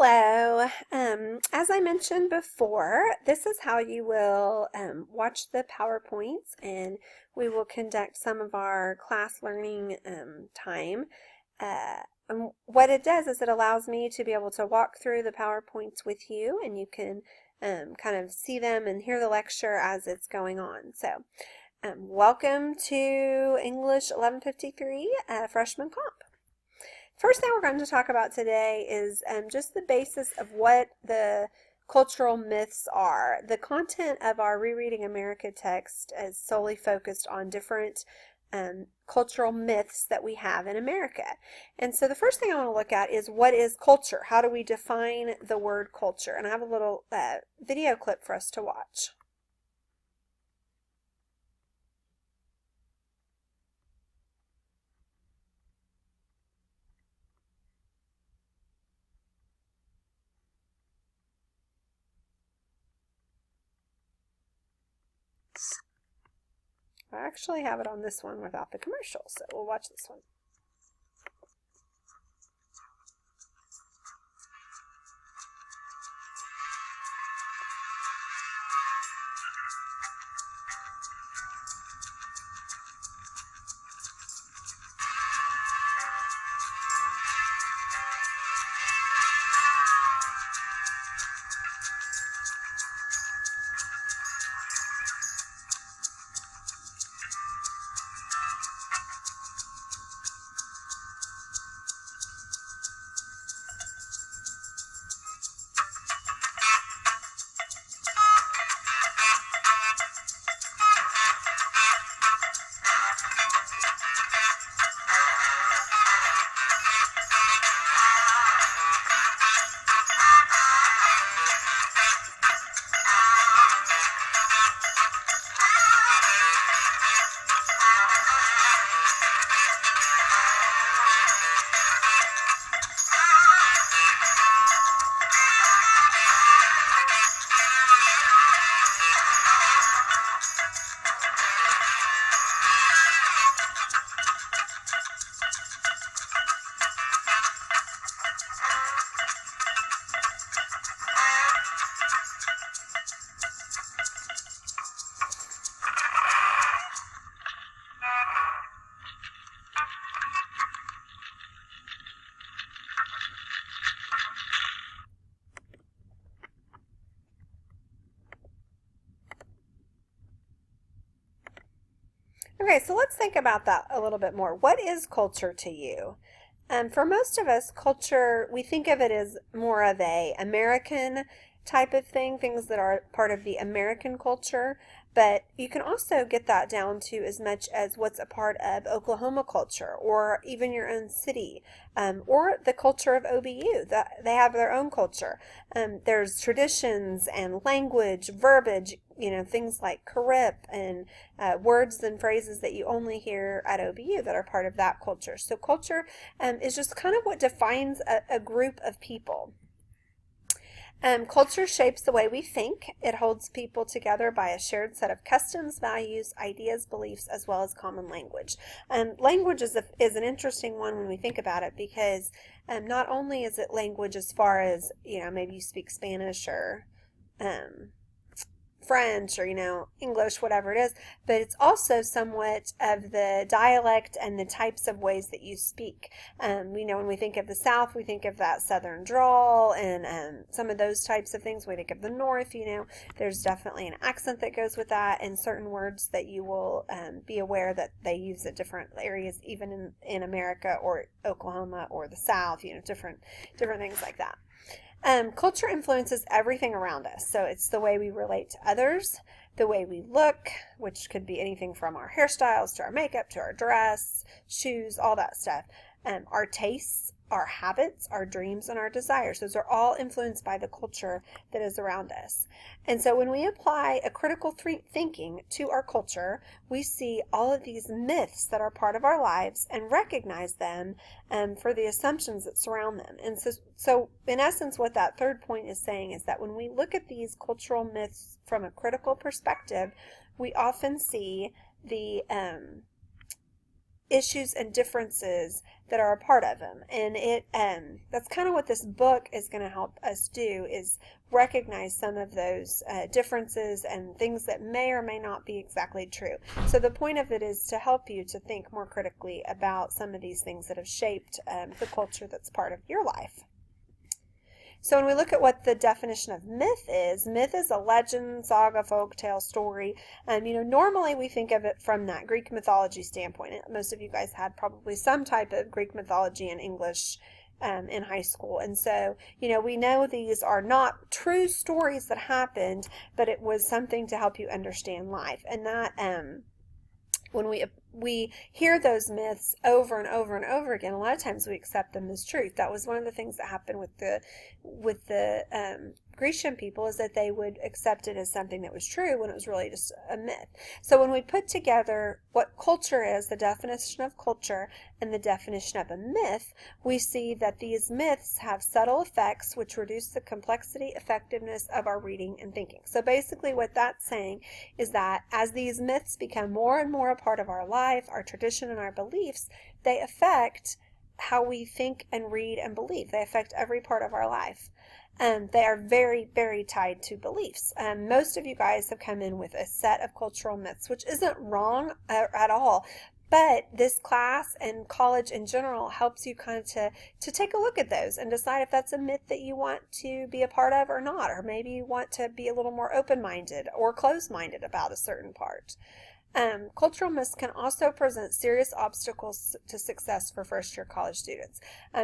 Hello. As I mentioned before, this is how you will watch the PowerPoints, and we will conduct some of our class learning time. And what it does is it allows me to be able to walk through the PowerPoints with you, and you can kind of see them and hear the lecture as it's going on. So, welcome to English 1153 Freshman Comp. First thing we're going to talk about today is just the basis of what the cultural myths are. The content of our Rereading America text is solely focused on different cultural myths that we have in America. And so the first thing I want to look at is what is culture? How do we define the word culture? And I have a little video clip for us to watch. I actually have it on this one without the commercial, so we'll watch this one. Okay, so let's think about that a little bit more. What is culture to you? For most of us, culture, we think of it as more of a American type of thing, things that are part of the American culture, but you can also get that down to as much as what's a part of Oklahoma culture or even your own city, or the culture of OBU. They have their own culture. There's traditions and language, verbiage, things like correct and words and phrases that you only hear at OBU that are part of that culture. So culture is just kind of what defines a group of people. Culture shapes the way we think. It holds people together by a shared set of customs, values, ideas, beliefs, as well as common language. Language is an interesting one when we think about it because not only is it language as far as, maybe you speak Spanish or French or, English, whatever it is, but it's also somewhat of the dialect and the types of ways that you speak. When we think of the South, we think of that Southern drawl and some of those types of things. We think of the North, there's definitely an accent that goes with that and certain words that you will be aware that they use at different areas, even in America or Oklahoma or the South, different things like that. Culture influences everything around us. So it's the way we relate to others, the way we look, which could be anything from our hairstyles to our makeup to our dress, shoes, all that stuff. Our tastes, our habits, our dreams, and our desires. Those are all influenced by the culture that is around us. And so when we apply a critical thinking to our culture, we see all of these myths that are part of our lives and recognize them for the assumptions that surround them. And so in essence, what that third point is saying is that when we look at these cultural myths from a critical perspective, we often see the issues and differences that are a part of them. And that's kind of what this book is going to help us do, is recognize some of those differences and things that may or may not be exactly true. So the point of it is to help you to think more critically about some of these things that have shaped the culture that's part of your life. So when we look at what the definition of myth is a legend, saga, folk tale, story. Normally we think of it from that Greek mythology standpoint. Most of you guys had probably some type of Greek mythology in English in high school. And so, we know these are not true stories that happened, but it was something to help you understand life. And that when we hear those myths over and over and over again, a lot of times we accept them as truth. That was one of the things that happened with the Grecian people, is that they would accept it as something that was true when it was really just a myth. So when we put together what culture is, the definition of culture, and the definition of a myth, we see that these myths have subtle effects which reduce the complexity, effectiveness of our reading and thinking. So basically what that's saying is that as these myths become more and more a part of our life, our tradition, and our beliefs, they affect how we think and read and believe. They affect every part of our life. They are very, very tied to beliefs. Most of you guys have come in with a set of cultural myths, which isn't wrong at all. But this class and college in general helps you kind of to take a look at those and decide if that's a myth that you want to be a part of or not. Or maybe you want to be a little more open-minded or closed-minded about a certain part. Cultural myths can also present serious obstacles to success for first-year college students.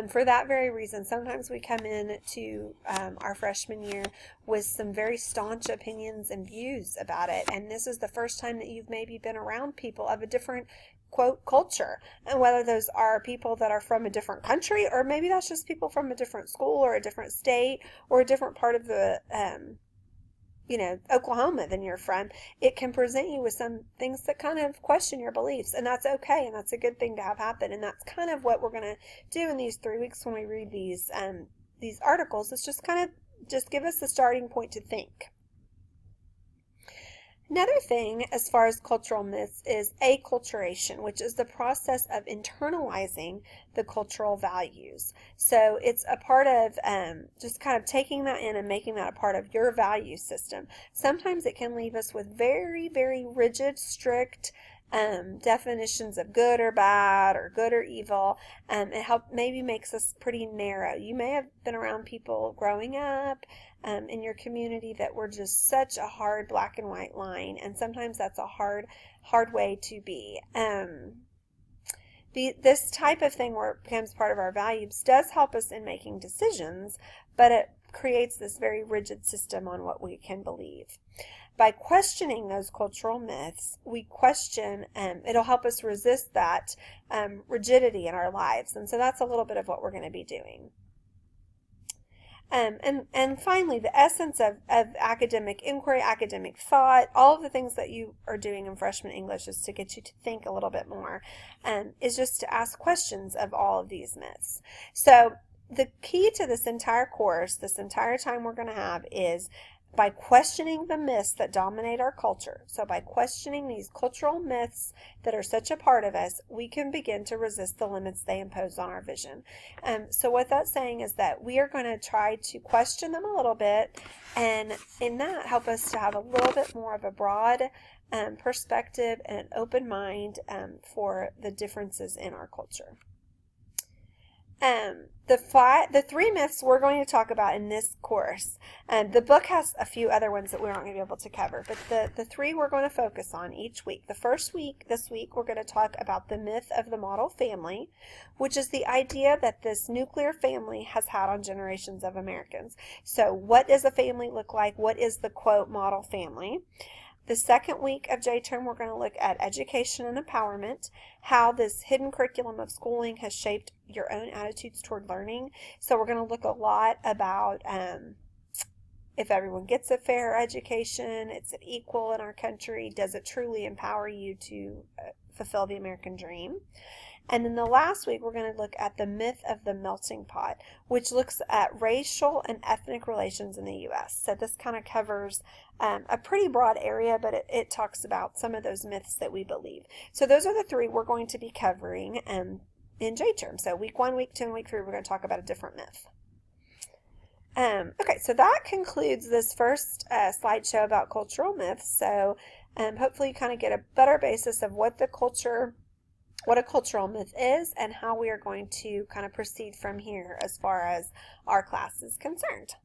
For that very reason, sometimes we come in to our freshman year with some very staunch opinions and views about it, and this is the first time that you've maybe been around people of a different, quote, culture, and whether those are people that are from a different country, or maybe that's just people from a different school or a different state or a different part of the Oklahoma than you're from. It can present you with some things that kind of question your beliefs, and that's okay, and that's a good thing to have happen. And that's kind of what we're going to do in these 3 weeks when we read these articles. It's just kind of just give us a starting point to think. Another thing as far as cultural myths is acculturation, which is the process of internalizing the cultural values. So it's a part of just kind of taking that in and making that a part of your value system. Sometimes it can leave us with very, very rigid, strict definitions of good or bad or good or evil. It maybe makes us pretty narrow. You may have been around people growing up in your community that were just such a hard black and white line, and sometimes that's a hard way to be. This type of thing where it becomes part of our values does help us in making decisions, but it creates this very rigid system on what we can believe. By questioning those cultural myths, it'll help us resist that rigidity in our lives. And so that's a little bit of what we're going to be doing. And finally, the essence of academic inquiry, academic thought, all of the things that you are doing in freshman English is to get you to think a little bit more, is just to ask questions of all of these myths. So the key to this entire course, this entire time we're going to have, is by questioning the myths that dominate our culture. So by questioning these cultural myths that are such a part of us, we can begin to resist the limits they impose on our vision. So what that's saying is that we are going to try to question them a little bit, and in that help us to have a little bit more of a broad perspective and an open mind for the differences in our culture. The 3 myths we're going to talk about in this course, the book has a few other ones that we aren't going to be able to cover, but the 3 we're going to focus on each week. The first week, this week, we're going to talk about the myth of the model family, which is the idea that this nuclear family has had on generations of Americans. So what does a family look like? What is the, quote, model family? The second week of J-Term, we're going to look at education and empowerment, how this hidden curriculum of schooling has shaped your own attitudes toward learning. So we're going to look a lot about if everyone gets a fair education, is it equal in our country, does it truly empower you to fulfill the American dream? And then the last week, we're going to look at the myth of the melting pot, which looks at racial and ethnic relations in the U.S. So this kind of covers a pretty broad area, but it talks about some of those myths that we believe. So those are the three we're going to be covering in J-Term. So week 1, week 2, and week 3, we're going to talk about a different myth. Okay, so that concludes this first slideshow about cultural myths. So hopefully you kind of get a better basis of what a cultural myth is and how we are going to kind of proceed from here as far as our class is concerned.